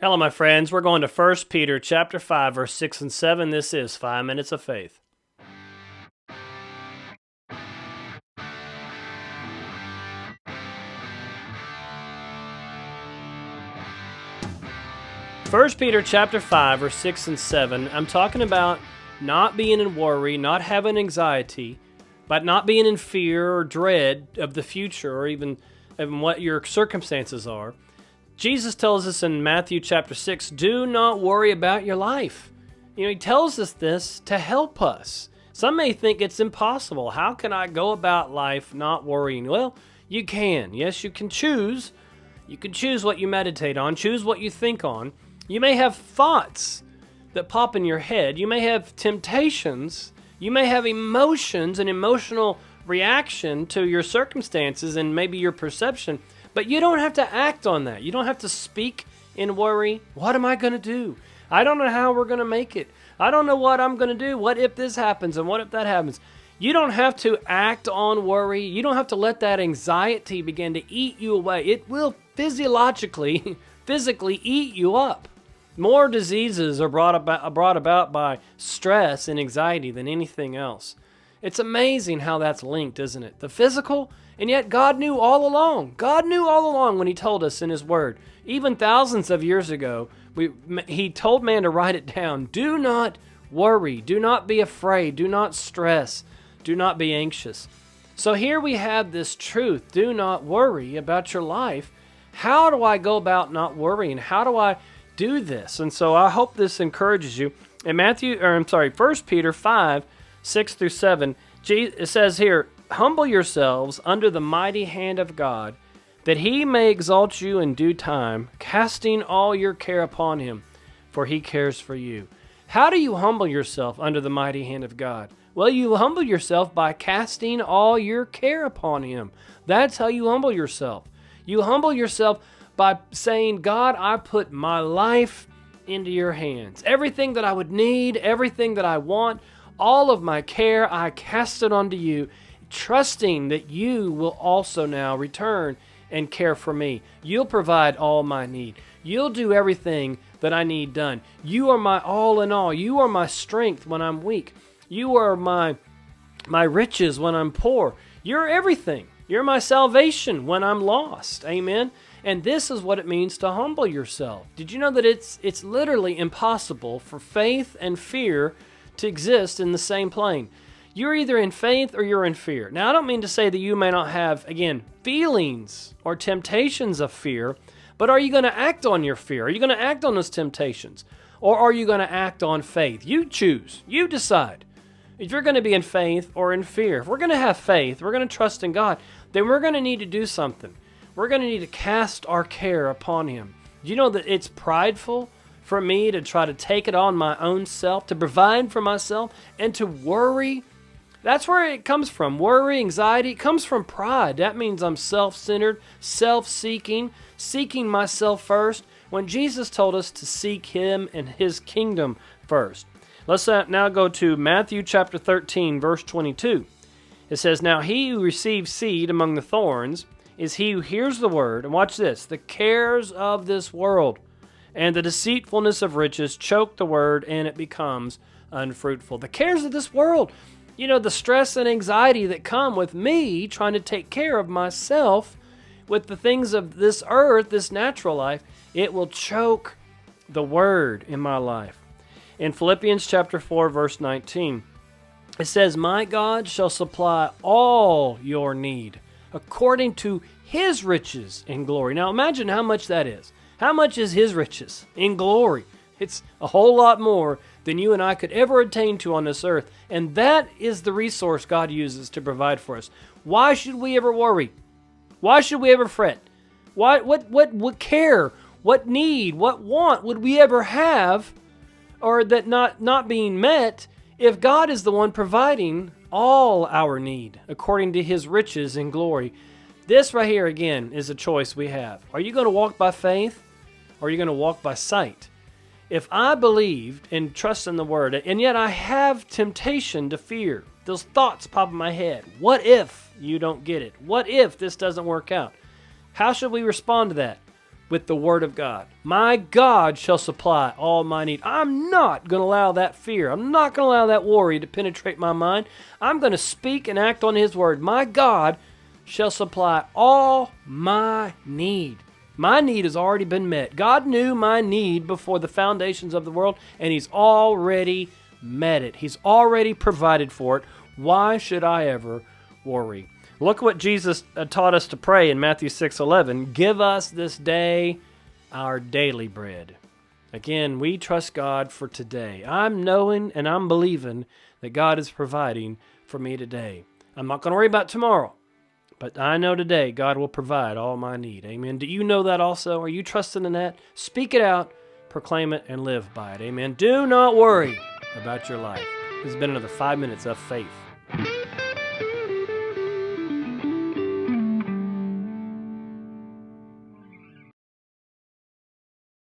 Hello, my friends. We're going to 1 Peter chapter 5, verse 6 and 7. This is 5 Minutes of Faith. First Peter chapter 5, verse 6 and 7. I'm talking about not being in worry, not having anxiety, but not being in fear or dread of the future or even what your circumstances are. Jesus tells us in Matthew chapter 6, do not worry about your life. He tells us this to help us. Some may think it's impossible. How can I go about life not worrying? Well, you can. Yes, you can choose. You can choose what you meditate on, choose what you think on. You may have thoughts that pop in your head. You may have temptations. You may have emotions, an emotional reaction to your circumstances and maybe your perception. But you don't have to act on that. You don't have to speak in worry. What am I going to do? I don't know how we're going to make it. I don't know what I'm going to do. What if this happens and what if that happens? You don't have to act on worry. You don't have to let that anxiety begin to eat you away. It will physically eat you up. More diseases are brought about by stress and anxiety than anything else. It's amazing how that's linked, isn't it? The physical, and yet God knew all along. God knew all along when He told us in His Word. Even thousands of years ago, He told man to write it down. Do not worry. Do not be afraid. Do not stress. Do not be anxious. So here we have this truth. Do not worry about your life. How do I go about not worrying? How do I do this? And so I hope this encourages you. In 1 Peter 5, 6 through 7, it says here, humble yourselves under the mighty hand of God, that He may exalt you in due time, casting all your care upon Him, for He cares for you. How do you humble yourself under the mighty hand of God? Well, you humble yourself by casting all your care upon Him. That's how you humble yourself. You humble yourself by saying, God, I put my life into your hands. Everything that I would need, everything that I want, all of my care, I cast it onto you, trusting that you will also now return and care for me. You'll provide all my need. You'll do everything that I need done. You are my all in all. You are my strength when I'm weak. You are my riches when I'm poor. You're everything. You're my salvation when I'm lost. Amen? And this is what it means to humble yourself. Did you know that it's literally impossible for faith and fear to exist in the same plane? You're either in faith or you're in fear. Now, I don't mean to say that you may not have, again, feelings or temptations of fear, but are you going to act on your fear? Are you going to act on those temptations? Or are you going to act on faith? You choose. You decide. If you're going to be in faith or in fear. If we're going to have faith, we're going to trust in God, then we're going to need to do something. We're going to need to cast our care upon Him. Do you know that it's prideful for me to try to take it on my own self, to provide for myself, and to worry? That's where it comes from. Worry, anxiety, it comes from pride. That means I'm self-centered, self-seeking, seeking myself first, when Jesus told us to seek Him and His kingdom first. Let's now go to Matthew chapter 13, verse 22. It says, now he who receives seed among the thorns is he who hears the word, and watch this, the cares of this world and the deceitfulness of riches choke the word, and it becomes unfruitful. The cares of this world, the stress and anxiety that come with me trying to take care of myself with the things of this earth, this natural life, it will choke the word in my life. In Philippians chapter 4, verse 19, it says, my God shall supply all your need according to His riches in glory. Now imagine how much that is. How much is His riches in glory? It's a whole lot more than you and I could ever attain to on this earth. And that is the resource God uses to provide for us. Why should we ever worry? Why should we ever fret? What care, what need, what want would we ever have, or that not being met, if God is the one providing all our need according to His riches in glory? This right here, again, is a choice we have. Are you going to walk by faith, or are you going to walk by sight? If I believed and trust in the Word, and yet I have temptation to fear, those thoughts pop in my head. What if you don't get it? What if this doesn't work out? How should we respond to that? with the Word of God. My God shall supply all my need. I'm not going to allow that fear. I'm not going to allow that worry to penetrate my mind. I'm going to speak and act on His Word. My God shall supply all my need. My need has already been met. God knew my need before the foundations of the world, and He's already met it. He's already provided for it. Why should I ever worry? Look what Jesus taught us to pray in Matthew 6:11. Give us this day our daily bread. Again, we trust God for today. I'm knowing and I'm believing that God is providing for me today. I'm not going to worry about tomorrow, but I know today God will provide all my need. Amen. Do you know that also? Are you trusting in that? Speak it out, proclaim it, and live by it. Amen. Do not worry about your life. This has been another 5 minutes of faith.